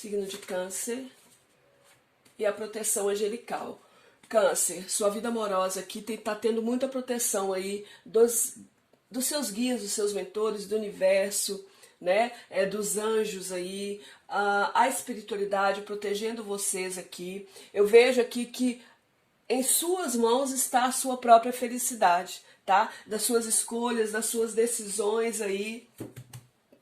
signo de Câncer, e a proteção angelical. Câncer, sua vida amorosa aqui tá tendo muita proteção aí dos seus guias, dos seus mentores, do universo, né? Dos anjos aí, a espiritualidade protegendo vocês aqui. Eu vejo aqui que em suas mãos está a sua própria felicidade, tá? Das suas escolhas, das suas decisões aí.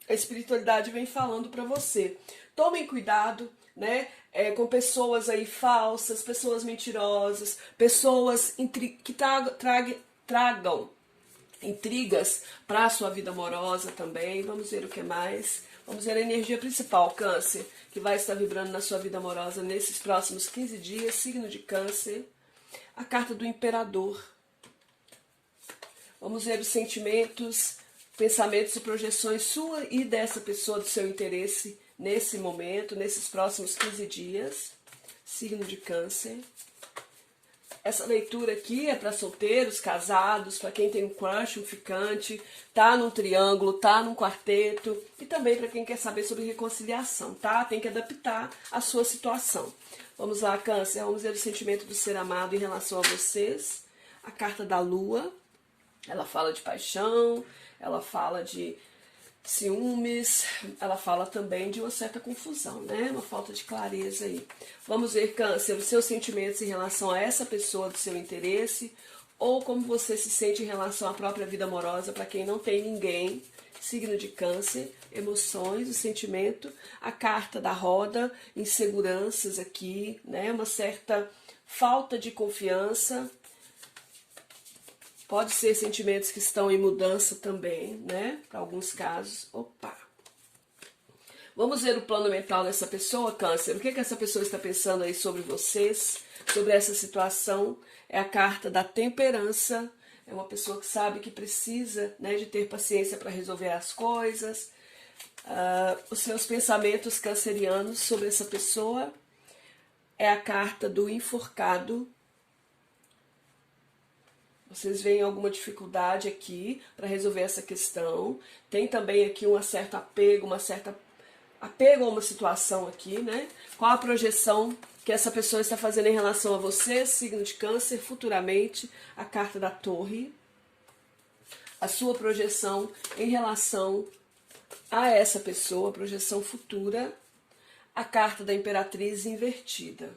A espiritualidade vem falando para você. Tomem cuidado, né? Com pessoas aí falsas, pessoas mentirosas, pessoas que tragam intrigas para a sua vida amorosa também. Vamos ver o que mais. Vamos ver a energia principal, Câncer, que vai estar vibrando na sua vida amorosa nesses próximos 15 dias, signo de Câncer. A carta do Imperador. Vamos ver os sentimentos, pensamentos e projeções sua e dessa pessoa, do seu interesse nesse momento, nesses próximos 15 dias, signo de Câncer. Essa leitura aqui é para solteiros, casados, para quem tem um crush, um ficante, tá num triângulo, tá num quarteto, e também para quem quer saber sobre reconciliação, tá? Tem que adaptar a sua situação. Vamos lá, Câncer, vamos ver o sentimento do ser amado em relação a vocês. A carta da Lua, ela fala de paixão, ela fala de ciúmes, ela fala também de uma certa confusão, né? Uma falta de clareza aí. Vamos ver, Câncer, os seus sentimentos em relação a essa pessoa do seu interesse, ou como você se sente em relação à própria vida amorosa, para quem não tem ninguém. Signo de Câncer, emoções, o sentimento, a carta da roda, inseguranças aqui, né? Uma certa falta de confiança. Pode ser sentimentos que estão em mudança também, né? Para alguns casos. Opa! Vamos ver o plano mental dessa pessoa, Câncer. O que essa pessoa está pensando aí sobre vocês, sobre essa situação? É a carta da temperança. É uma pessoa que sabe que precisa, né, de ter paciência para resolver as coisas. Os seus pensamentos cancerianos sobre essa pessoa. É a carta do enforcado. Vocês veem alguma dificuldade aqui para resolver essa questão. Tem também aqui um certo apego, apego a uma situação aqui, né? Qual a projeção que essa pessoa está fazendo em relação a você, signo de Câncer, futuramente? A carta da Torre. A sua projeção em relação a essa pessoa, projeção futura. A carta da Imperatriz invertida.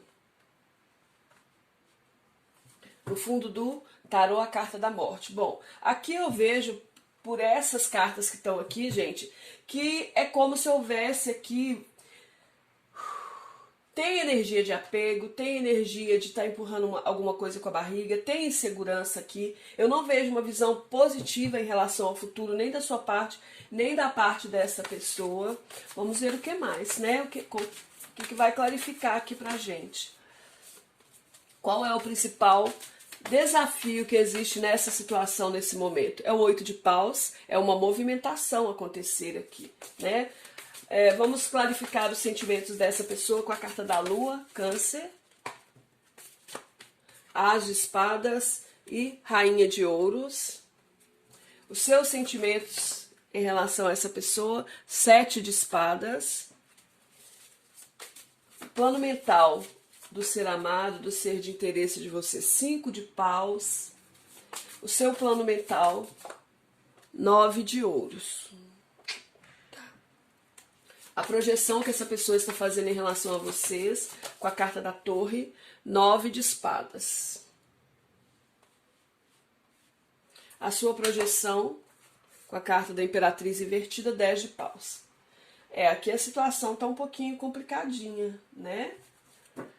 No fundo do tarô, a carta da morte. Bom, aqui eu vejo, por essas cartas que estão aqui, gente, que é como se houvesse aqui... Tem energia de apego, tem energia de estar empurrando alguma coisa com a barriga, tem insegurança aqui. Eu não vejo uma visão positiva em relação ao futuro, nem da sua parte, nem da parte dessa pessoa. Vamos ver o que mais, né? O que vai clarificar aqui pra gente. Qual é o principal desafio que existe nessa situação, nesse momento? É o 8 de paus, é uma movimentação acontecer aqui, né? Vamos clarificar os sentimentos dessa pessoa com a carta da Lua, Câncer, As de Espadas e Rainha de Ouros. Os seus sentimentos em relação a essa pessoa, 7 de Espadas. Plano mental do ser amado, do ser de interesse de você, 5 de paus. O seu plano mental, 9 de ouros. A projeção que essa pessoa está fazendo em relação a vocês, com a carta da Torre, 9 de espadas. A sua projeção, com a carta da Imperatriz invertida, 10 de paus. Aqui a situação está um pouquinho complicadinha, né?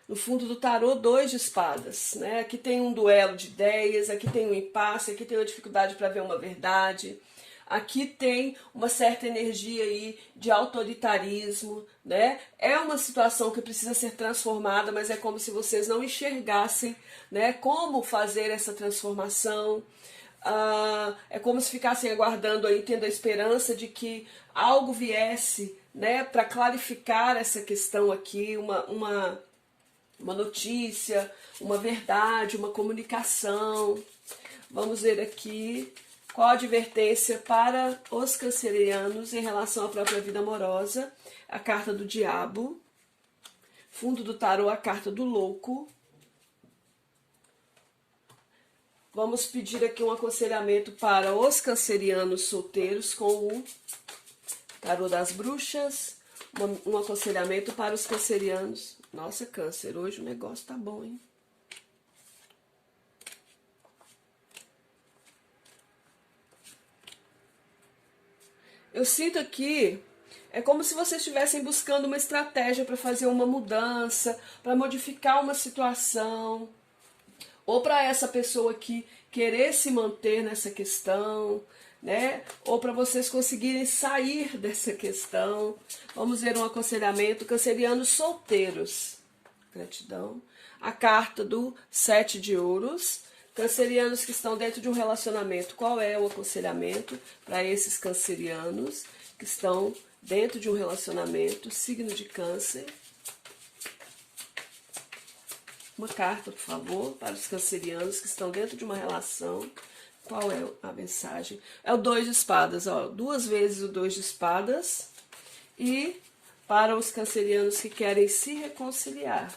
No fundo do tarô, 2 de espadas, né? Aqui tem um duelo de ideias, aqui tem um impasse, aqui tem uma dificuldade para ver uma verdade. Aqui tem uma certa energia aí de autoritarismo, né? É uma situação que precisa ser transformada, mas é como se vocês não enxergassem, né, como fazer essa transformação. É como se ficassem aguardando aí, tendo a esperança de que algo viesse, né, para clarificar essa questão aqui, uma notícia, uma verdade, uma comunicação. Vamos ver aqui qual a advertência para os cancerianos em relação à própria vida amorosa. A carta do diabo. Fundo do tarô, a carta do louco. Vamos pedir aqui um aconselhamento para os cancerianos solteiros com o tarô das bruxas. Um aconselhamento para os cancerianos. Nossa, câncer, hoje o negócio tá bom, hein? Eu sinto aqui, é como se vocês estivessem buscando uma estratégia para fazer uma mudança, para modificar uma situação, ou para essa pessoa aqui querer se manter nessa questão, né? Ou para vocês conseguirem sair dessa questão. Vamos ver um aconselhamento, cancerianos solteiros. Gratidão. A carta do 7 de ouros. Cancerianos que estão dentro de um relacionamento. Qual é o aconselhamento para esses cancerianos que estão dentro de um relacionamento? Signo de Câncer. Uma carta, por favor, para os cancerianos que estão dentro de uma relação. Qual é a mensagem? É o 2 de espadas, ó, 2 vezes o 2 de espadas. E para os cancerianos que querem se reconciliar.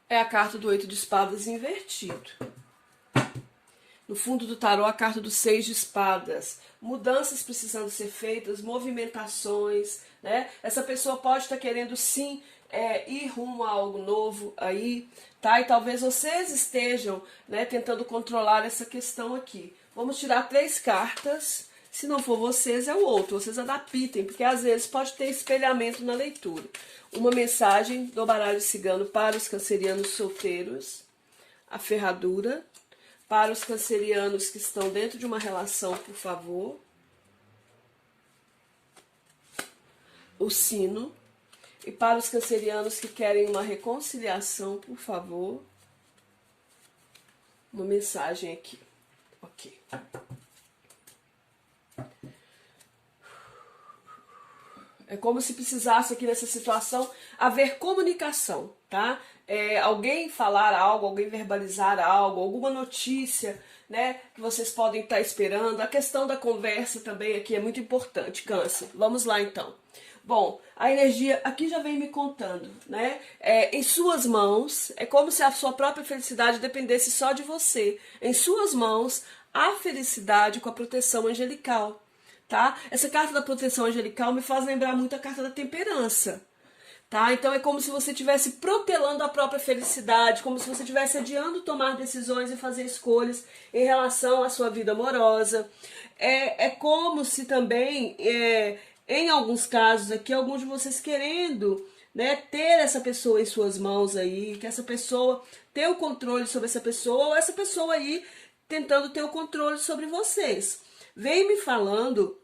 É a carta do 8 de espadas invertido. No fundo do tarô, a carta do 6 de espadas. Mudanças precisando ser feitas, movimentações, né? Essa pessoa pode estar querendo sim ir rumo a algo novo aí, tá? E talvez vocês estejam, né, tentando controlar essa questão aqui. Vamos tirar 3 cartas. Se não for vocês, é o outro. Vocês adaptem, porque às vezes pode ter espelhamento na leitura. Uma mensagem do baralho cigano para os cancerianos solteiros. A ferradura. Para os cancerianos que estão dentro de uma relação, por favor. O sino. E para os cancerianos que querem uma reconciliação, por favor. Uma mensagem aqui. Ok. É como se precisasse aqui nessa situação haver comunicação, tá? Alguém falar algo, alguém verbalizar algo, alguma notícia, né, que vocês podem estar esperando. A questão da conversa também aqui é muito importante, Câncer. Vamos lá então. Bom, a energia aqui já vem me contando, né? Em suas mãos, é como se a sua própria felicidade dependesse só de você. Em suas mãos, a felicidade com a proteção angelical. Tá? Essa carta da proteção angelical me faz lembrar muito a carta da temperança. Tá? Então é como se você estivesse protelando a própria felicidade, como se você estivesse adiando tomar decisões e fazer escolhas em relação à sua vida amorosa. É como se também, em alguns casos aqui, alguns de vocês querendo, né, ter essa pessoa em suas mãos aí, que essa pessoa ter o controle sobre essa pessoa, ou essa pessoa aí tentando ter o controle sobre vocês. Vem me falando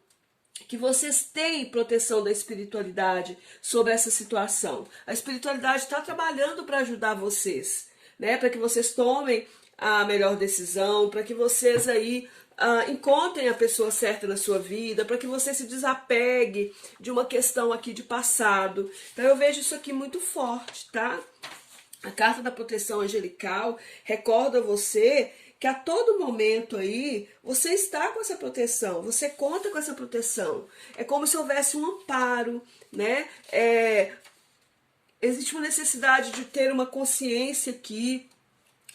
que vocês têm proteção da espiritualidade sobre essa situação. A espiritualidade está trabalhando para ajudar vocês, né? Para que vocês tomem a melhor decisão, para que vocês aí encontrem a pessoa certa na sua vida, para que você se desapegue de uma questão aqui de passado. Então eu vejo isso aqui muito forte, tá? A carta da proteção angelical recorda você que a todo momento aí, você está com essa proteção, você conta com essa proteção. É como se houvesse um amparo, né? Existe uma necessidade de ter uma consciência aqui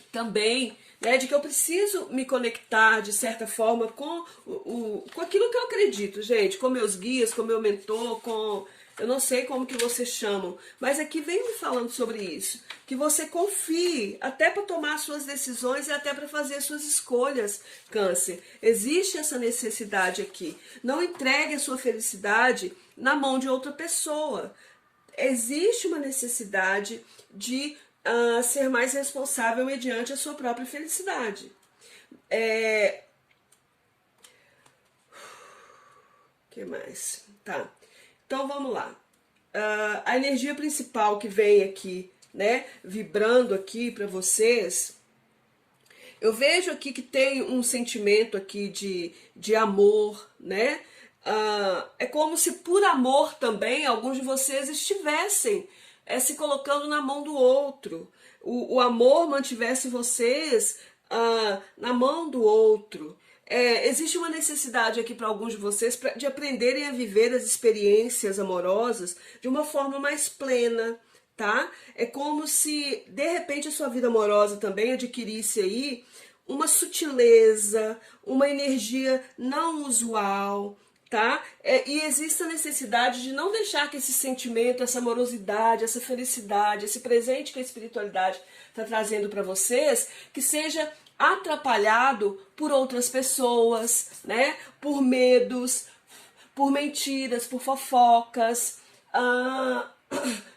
também, né? De que eu preciso me conectar, de certa forma, com aquilo que eu acredito, gente. Com meus guias, com meu mentor, com... Eu não sei como que vocês chamam, mas aqui vem me falando sobre isso. Que você confie, até para tomar suas decisões e até para fazer suas escolhas, Câncer. Existe essa necessidade aqui. Não entregue a sua felicidade na mão de outra pessoa. Existe uma necessidade de ser mais responsável mediante a sua própria felicidade. O que mais? Tá. Então vamos lá. A energia principal que vem aqui, né, vibrando aqui para vocês, eu vejo aqui que tem um sentimento aqui de amor, né? É como se por amor também alguns de vocês estivessem se colocando na mão do outro. O amor mantivesse vocês na mão do outro. existe uma necessidade aqui para alguns de vocês de aprenderem a viver as experiências amorosas de uma forma mais plena, tá? É como se, de repente, a sua vida amorosa também adquirisse aí uma sutileza, uma energia não usual, tá? E existe a necessidade de não deixar que esse sentimento, essa amorosidade, essa felicidade, esse presente que a espiritualidade está trazendo para vocês, que seja atrapalhado por outras pessoas, né? Por medos, por mentiras, por fofocas,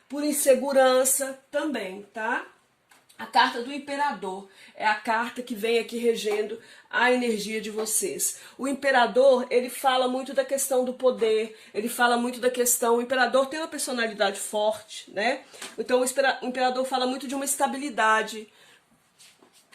por insegurança também, tá? A carta do imperador é a carta que vem aqui regendo a energia de vocês. O imperador, ele fala muito da questão do poder, ele fala muito da questão... O imperador tem uma personalidade forte, né? Então o imperador fala muito de uma estabilidade,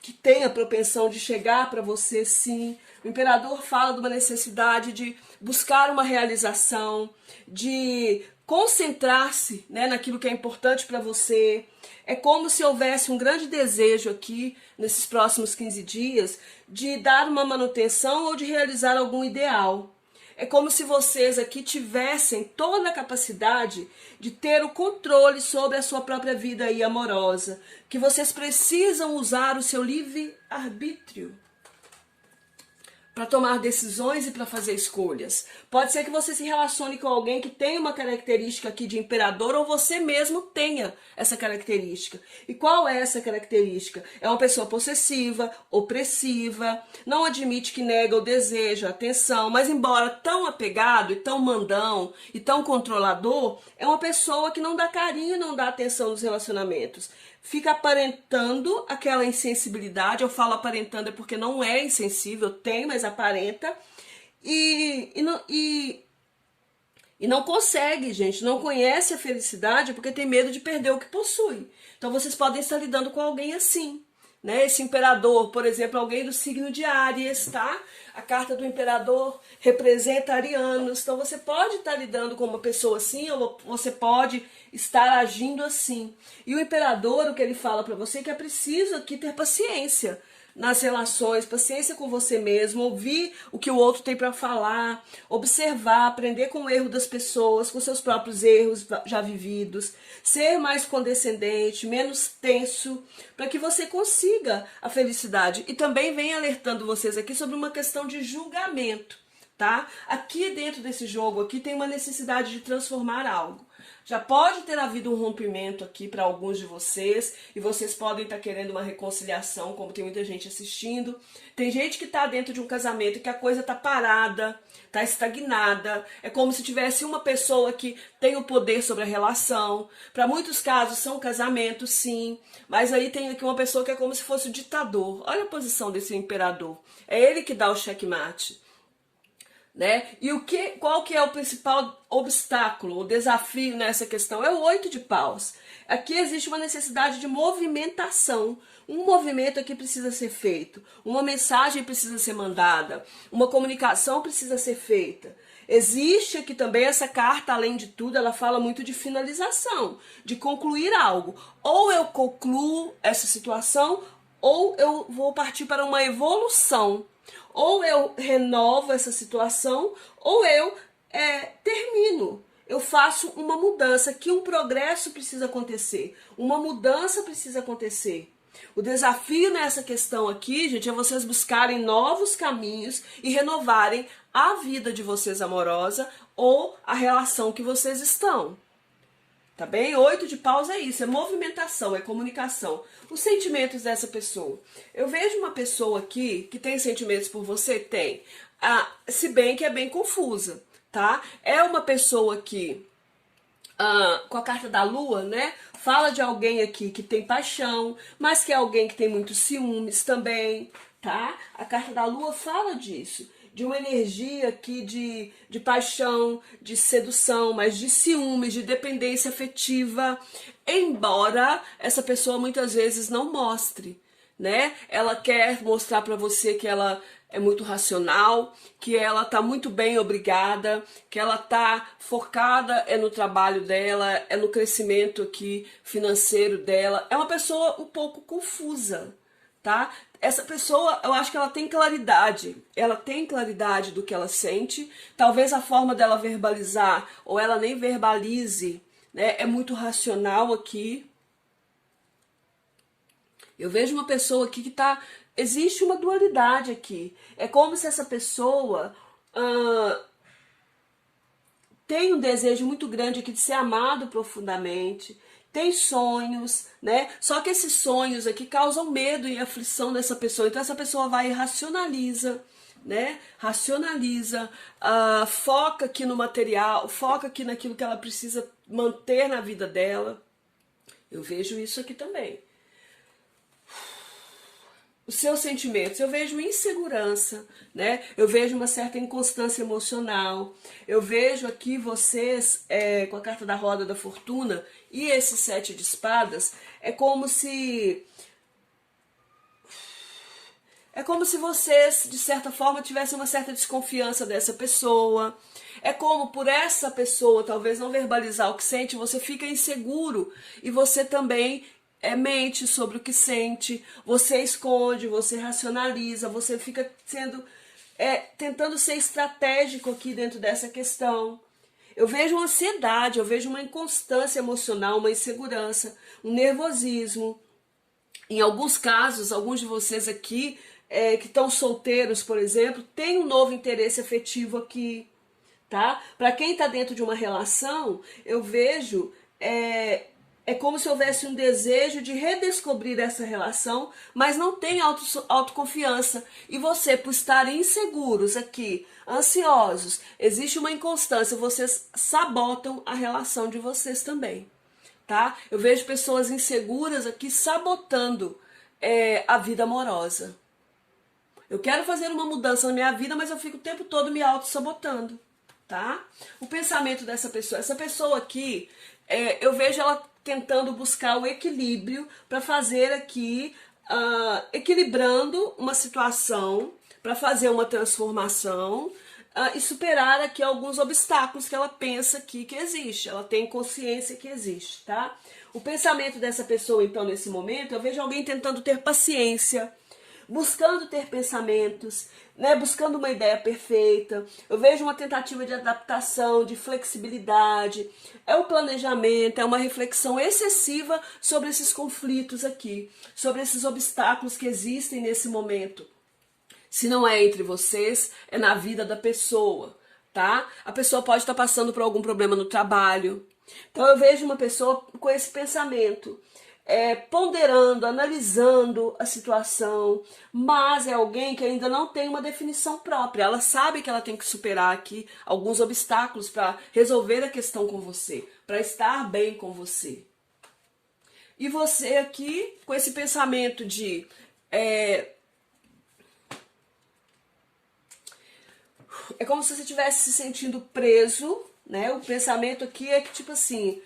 que tem a propensão de chegar para você, sim. O imperador fala de uma necessidade de buscar uma realização, de concentrar-se, né, naquilo que é importante para você. É como se houvesse um grande desejo aqui, nesses próximos 15 dias, de dar uma manutenção ou de realizar algum ideal. É como se vocês aqui tivessem toda a capacidade de ter o controle sobre a sua própria vida aí amorosa. Que vocês precisam usar o seu livre-arbítrio para tomar decisões e para fazer escolhas. Pode ser que você se relacione com alguém que tem uma característica aqui de imperador, ou você mesmo tenha essa característica. E qual é essa característica? É uma pessoa possessiva, opressiva, não admite que nega o desejo, a atenção, mas embora tão apegado e tão mandão e tão controlador, é uma pessoa que não dá carinho e não dá atenção nos relacionamentos. Fica aparentando aquela insensibilidade. Eu falo aparentando é porque não é insensível, tem, mas aparenta. E não consegue, gente. Não conhece a felicidade porque tem medo de perder o que possui. Então vocês podem estar lidando com alguém assim, né? Esse imperador, por exemplo, alguém do signo de Áries, tá? A carta do imperador representa arianos. Então você pode estar lidando com uma pessoa assim, ou você pode estar agindo assim. E o imperador, o que ele fala para você é que é preciso aqui ter paciência nas relações, paciência com você mesmo, ouvir o que o outro tem para falar, observar, aprender com o erro das pessoas, com seus próprios erros já vividos, ser mais condescendente, menos tenso, para que você consiga a felicidade. E também vem alertando vocês aqui sobre uma questão de julgamento, tá? Aqui dentro desse jogo aqui tem uma necessidade de transformar algo. Já pode ter havido um rompimento aqui para alguns de vocês, e vocês podem estar querendo uma reconciliação, como tem muita gente assistindo. Tem gente que está dentro de um casamento e que a coisa está parada, está estagnada. É como se tivesse uma pessoa que tem o poder sobre a relação. Para muitos casos são casamentos, sim, mas aí tem aqui uma pessoa que é como se fosse o ditador. Olha a posição desse imperador. É ele que dá o checkmate. Né? E qual que é o principal obstáculo, o desafio nessa questão? É o 8 de paus. Aqui existe uma necessidade de movimentação. Um movimento aqui precisa ser feito, uma mensagem precisa ser mandada, uma comunicação precisa ser feita. Existe aqui também essa carta, além de tudo, ela fala muito de finalização, de concluir algo. Ou eu concluo essa situação, ou eu vou partir para uma evolução. Ou eu renovo essa situação, ou eu termino. Eu faço uma mudança, que um progresso precisa acontecer. Uma mudança precisa acontecer. O desafio nessa questão aqui, gente, é vocês buscarem novos caminhos e renovarem a vida de vocês amorosa ou a relação que vocês estão. Tá bem? 8 de paus é isso, é movimentação, é comunicação. Os sentimentos dessa pessoa. Eu vejo uma pessoa aqui que tem sentimentos por você? Tem. Se bem que é bem confusa, tá? É uma pessoa que, com a carta da lua, né? Fala de alguém aqui que tem paixão, mas que é alguém que tem muitos ciúmes também, tá? A carta da lua fala disso. De uma energia aqui de paixão, de sedução, mas de ciúmes, de dependência afetiva, embora essa pessoa muitas vezes não mostre, né? Ela quer mostrar para você que ela é muito racional, que ela tá muito bem obrigada, que ela tá focada no trabalho dela, no crescimento aqui financeiro dela. É uma pessoa um pouco confusa, tá? Essa pessoa, eu acho que ela tem claridade do que ela sente, talvez a forma dela verbalizar, ou ela nem verbalize, né, é muito racional aqui. Eu vejo uma pessoa aqui que existe uma dualidade aqui, é como se essa pessoa tem um desejo muito grande aqui de ser amado profundamente, tem sonhos, né? Só que esses sonhos aqui causam medo e aflição dessa pessoa. Então essa pessoa vai e racionaliza, né? Racionaliza, foca aqui no material, foca aqui naquilo que ela precisa manter na vida dela. Eu vejo isso aqui também. Os seus sentimentos, eu vejo insegurança, né? Eu vejo uma certa inconstância emocional. Eu vejo aqui vocês, com a carta da roda da fortuna e esse 7 de espadas, é como se vocês, de certa forma, tivessem uma certa desconfiança dessa pessoa. É como por essa pessoa talvez não verbalizar o que sente, você fica inseguro e você também mente sobre o que sente, você esconde, você racionaliza, você fica tentando ser estratégico aqui dentro dessa questão. Eu vejo uma ansiedade, eu vejo uma inconstância emocional, uma insegurança, um nervosismo. Em alguns casos, alguns de vocês aqui que estão solteiros, por exemplo, têm um novo interesse afetivo aqui, tá? Para quem está dentro de uma relação, eu vejo é como se houvesse um desejo de redescobrir essa relação, mas não tem autoconfiança. E você, por estarem inseguros aqui, ansiosos, existe uma inconstância, vocês sabotam a relação de vocês também, tá? Eu vejo pessoas inseguras aqui sabotando a vida amorosa. Eu quero fazer uma mudança na minha vida, mas eu fico o tempo todo me auto-sabotando, tá? O pensamento dessa pessoa, essa pessoa aqui, eu vejo ela tentando buscar o equilíbrio para fazer aqui, equilibrando uma situação, para fazer uma transformação e superar aqui alguns obstáculos que ela pensa aqui que existe, ela tem consciência que existe, tá? O pensamento dessa pessoa, então, nesse momento, eu vejo alguém tentando ter paciência, buscando ter pensamentos, né, buscando uma ideia perfeita. Eu vejo uma tentativa de adaptação, de flexibilidade. É o planejamento, é uma reflexão excessiva sobre esses conflitos aqui, sobre esses obstáculos que existem nesse momento. Se não é entre vocês, é na vida da pessoa, tá? A pessoa pode estar passando por algum problema no trabalho. Então eu vejo uma pessoa com esse pensamento, ponderando, analisando a situação, mas é alguém que ainda não tem uma definição própria. Ela sabe que ela tem que superar aqui alguns obstáculos para resolver a questão com você, para estar bem com você. E você aqui, com esse pensamento de... é como se você estivesse se sentindo preso, né? O pensamento aqui é que, tipo assim...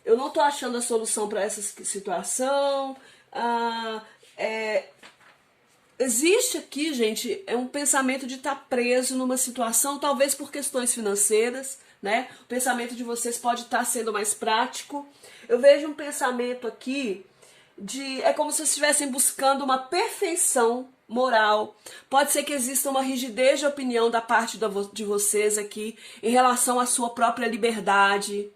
eu não tô achando a solução para essa situação. Existe aqui, gente, um pensamento de estar preso numa situação, talvez por questões financeiras, né? O pensamento de vocês pode estar sendo mais prático. Eu vejo um pensamento aqui é como se vocês estivessem buscando uma perfeição moral. Pode ser que exista uma rigidez de opinião da parte de vocês aqui em relação à sua própria liberdade.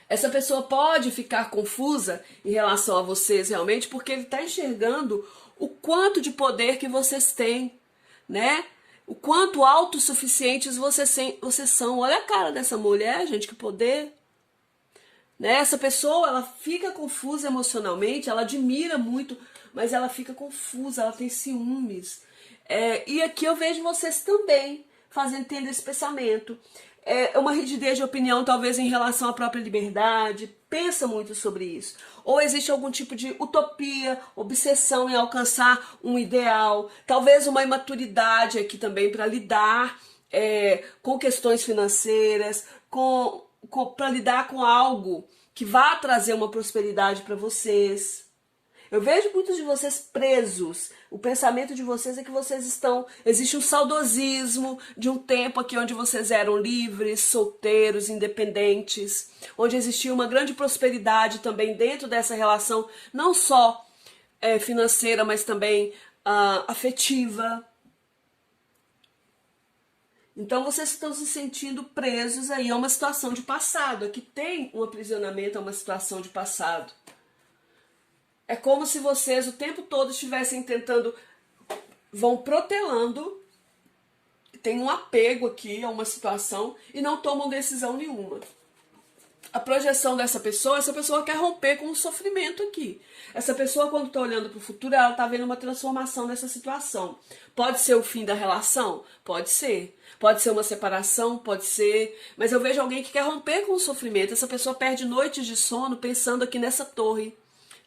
Essa pessoa pode ficar confusa em relação a vocês realmente, porque ele está enxergando o quanto de poder que vocês têm, né? O quanto autossuficientes vocês são. Olha a cara dessa mulher, gente, que poder. Né? Essa pessoa, ela fica confusa emocionalmente, ela admira muito, mas ela fica confusa, ela tem ciúmes. E aqui eu vejo vocês também tendo esse pensamento. É uma rigidez de opinião, talvez em relação à própria liberdade, pensa muito sobre isso. Ou existe algum tipo de utopia, obsessão em alcançar um ideal, talvez uma imaturidade aqui também para lidar com questões financeiras, para lidar com algo que vá trazer uma prosperidade para vocês. Eu vejo muitos de vocês presos. O pensamento de vocês é que existe um saudosismo de um tempo aqui onde vocês eram livres, solteiros, independentes, onde existia uma grande prosperidade também dentro dessa relação, não só financeira, mas também afetiva. Então vocês estão se sentindo presos aí a uma situação de passado. Aqui tem um aprisionamento a uma situação de passado. É como se vocês o tempo todo estivessem tentando, vão protelando, tem um apego aqui a uma situação e não tomam decisão nenhuma. A projeção dessa pessoa, essa pessoa quer romper com o sofrimento aqui. Essa pessoa, quando está olhando para o futuro, ela está vendo uma transformação nessa situação. Pode ser o fim da relação? Pode ser. Pode ser uma separação? Pode ser. Mas eu vejo alguém que quer romper com o sofrimento. Essa pessoa perde noites de sono pensando aqui nessa torre.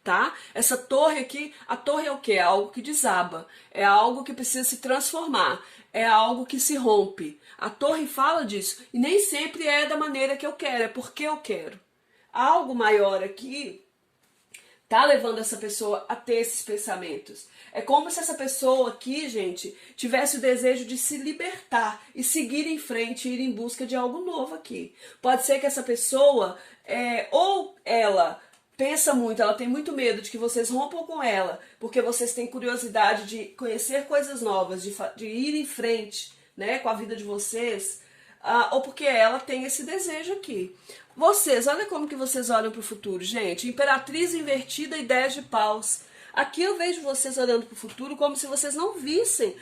Tá? Essa torre aqui, a torre é o quê? É algo que desaba. É algo que precisa se transformar. É algo que se rompe. A torre fala disso. E nem sempre é da maneira que eu quero, é porque eu quero. Algo maior aqui tá levando essa pessoa a ter esses pensamentos. É como se essa pessoa aqui, gente, tivesse o desejo de se libertar e seguir em frente, ir em busca de algo novo aqui. Pode ser que essa pessoa, ou ela pensa muito, ela tem muito medo de que vocês rompam com ela, porque vocês têm curiosidade de conhecer coisas novas, de ir em frente, né, com a vida de vocês, ou porque ela tem esse desejo aqui. Vocês, olha como que vocês olham para o futuro, gente. Imperatriz invertida e 10 de paus. Aqui eu vejo vocês olhando para o futuro como se vocês não vissem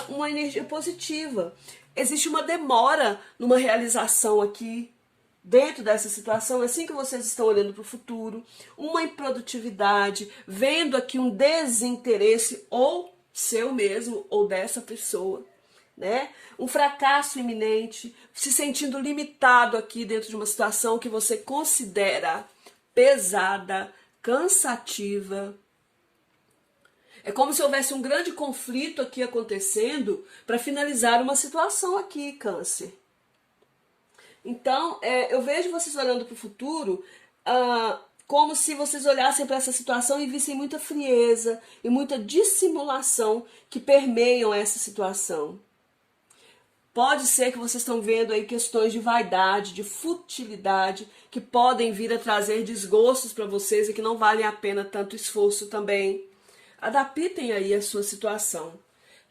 uma energia positiva. Existe uma demora numa realização aqui, dentro dessa situação, assim que vocês estão olhando para o futuro, uma improdutividade, vendo aqui um desinteresse ou seu mesmo ou dessa pessoa, né? Um fracasso iminente, se sentindo limitado aqui dentro de uma situação que você considera pesada, cansativa. É como se houvesse um grande conflito aqui acontecendo para finalizar uma situação aqui, Câncer. Então, eu vejo vocês olhando para o futuro como se vocês olhassem para essa situação e vissem muita frieza e muita dissimulação que permeiam essa situação. Pode ser que vocês estão vendo aí questões de vaidade, de futilidade, que podem vir a trazer desgostos para vocês e que não valem a pena tanto esforço também. Adaptem aí a sua situação.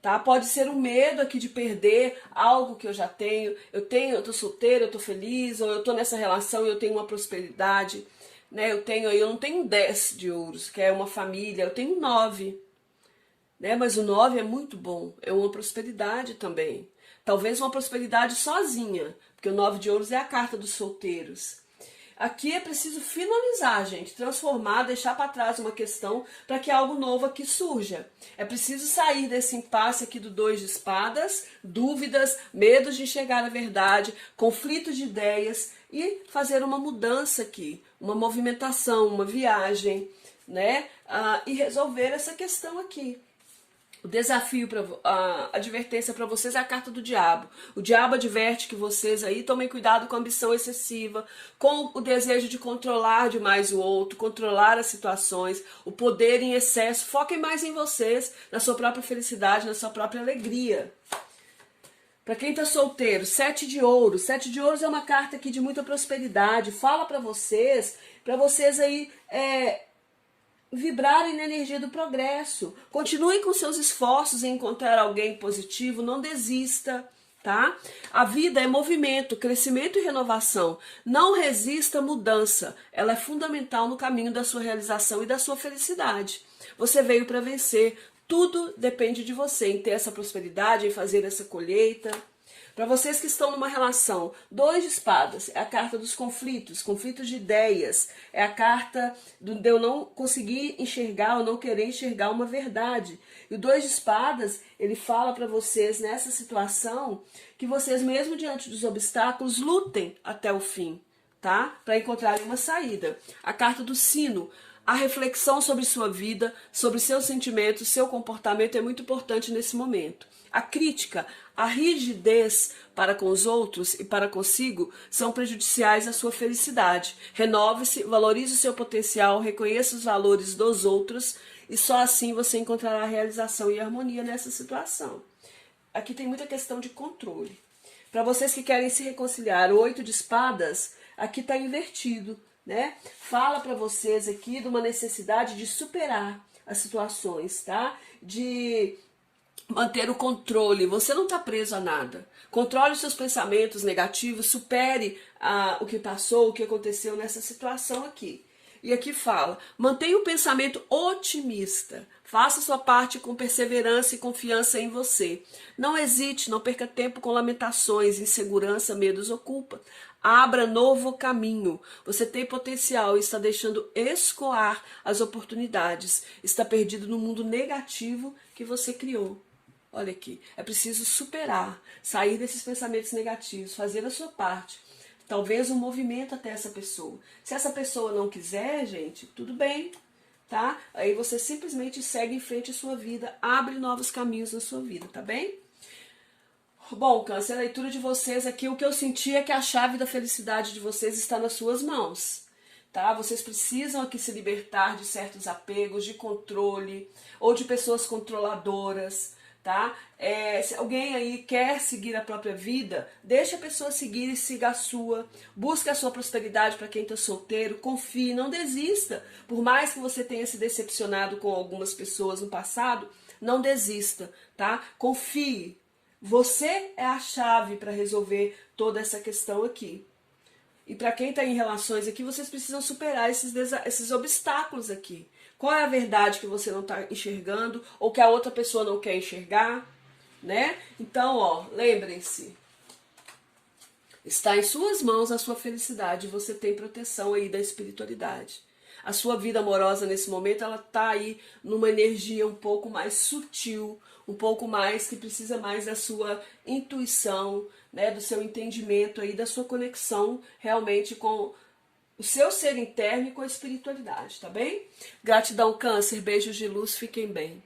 Tá? Pode ser um medo aqui de perder algo que eu já tenho. Eu tô solteira, eu tô feliz, ou eu tô nessa relação e eu tenho uma prosperidade, né? Eu não tenho 10 de ouros, que é uma família, eu tenho 9, né? Mas o 9 é muito bom, é uma prosperidade também. Talvez uma prosperidade sozinha, porque o 9 de ouros é a carta dos solteiros. Aqui é preciso finalizar, gente, transformar, deixar para trás uma questão para que algo novo aqui surja. É preciso sair desse impasse aqui do 2 de espadas, dúvidas, medos de enxergar a verdade, conflitos de ideias e fazer uma mudança aqui, uma movimentação, uma viagem, né? E resolver essa questão aqui. O desafio, a advertência para vocês é a carta do diabo. O diabo adverte que vocês aí tomem cuidado com a ambição excessiva, com o desejo de controlar demais o outro, controlar as situações, o poder em excesso. Foquem mais em vocês, na sua própria felicidade, na sua própria alegria. Para quem está solteiro, 7 de ouros. 7 de ouros é uma carta aqui de muita prosperidade. Fala para vocês aí vibrarem na energia do progresso. Continuem com seus esforços em encontrar alguém positivo, não desista, tá? A vida é movimento, crescimento e renovação. Não resista à mudança. Ela é fundamental no caminho da sua realização e da sua felicidade. Você veio para vencer. Tudo depende de você, em ter essa prosperidade, em fazer essa colheita. Para vocês que estão numa relação, 2 de espadas, é a carta dos conflitos, conflitos de ideias, é a carta de eu não conseguir enxergar ou não querer enxergar uma verdade. E o 2 de espadas, ele fala para vocês nessa situação que vocês mesmo diante dos obstáculos lutem até o fim, tá? Para encontrarem uma saída. A carta do sino, a reflexão sobre sua vida, sobre seus sentimentos, seu comportamento é muito importante nesse momento. A crítica, a rigidez para com os outros e para consigo são prejudiciais à sua felicidade. Renove-se, valorize o seu potencial, reconheça os valores dos outros e só assim você encontrará realização e harmonia nessa situação. Aqui tem muita questão de controle. Para vocês que querem se reconciliar, o 8 de espadas, aqui está invertido, né? Fala para vocês aqui de uma necessidade de superar as situações, tá? De manter o controle. Você não está preso a nada. Controle os seus pensamentos negativos, supere o que passou, o que aconteceu nessa situação aqui. E aqui fala, mantenha o pensamento otimista, faça sua parte com perseverança e confiança em você. Não hesite, não perca tempo com lamentações, insegurança, medos ou culpa. Abra novo caminho. Você tem potencial e está deixando escoar as oportunidades. Está perdido no mundo negativo que você criou. Olha aqui, é preciso superar, sair desses pensamentos negativos, fazer a sua parte. Talvez um movimento até essa pessoa. Se essa pessoa não quiser, gente, tudo bem, tá? Aí você simplesmente segue em frente a sua vida, abre novos caminhos na sua vida, tá bem? Bom, Câncer, a leitura de vocês aqui, o que eu senti é que a chave da felicidade de vocês está nas suas mãos, tá? Vocês precisam aqui se libertar de certos apegos, de controle, ou de pessoas controladoras, tá? Se alguém aí quer seguir a própria vida, deixa a pessoa seguir e siga a sua. Busque a sua prosperidade para quem está solteiro, confie, não desista. Por mais que você tenha se decepcionado com algumas pessoas no passado, não desista, tá? Confie. Você é a chave para resolver toda essa questão aqui. E para quem está em relações aqui, vocês precisam superar esses obstáculos aqui. Qual é a verdade que você não está enxergando ou que a outra pessoa não quer enxergar, né? Então, ó, lembrem-se, está em suas mãos a sua felicidade, você tem proteção aí da espiritualidade. A sua vida amorosa nesse momento, ela está aí numa energia um pouco mais sutil, um pouco mais que precisa mais da sua intuição, né, do seu entendimento aí, da sua conexão realmente com o seu ser interno e com a espiritualidade, tá bem? Gratidão, Câncer, beijos de luz, fiquem bem.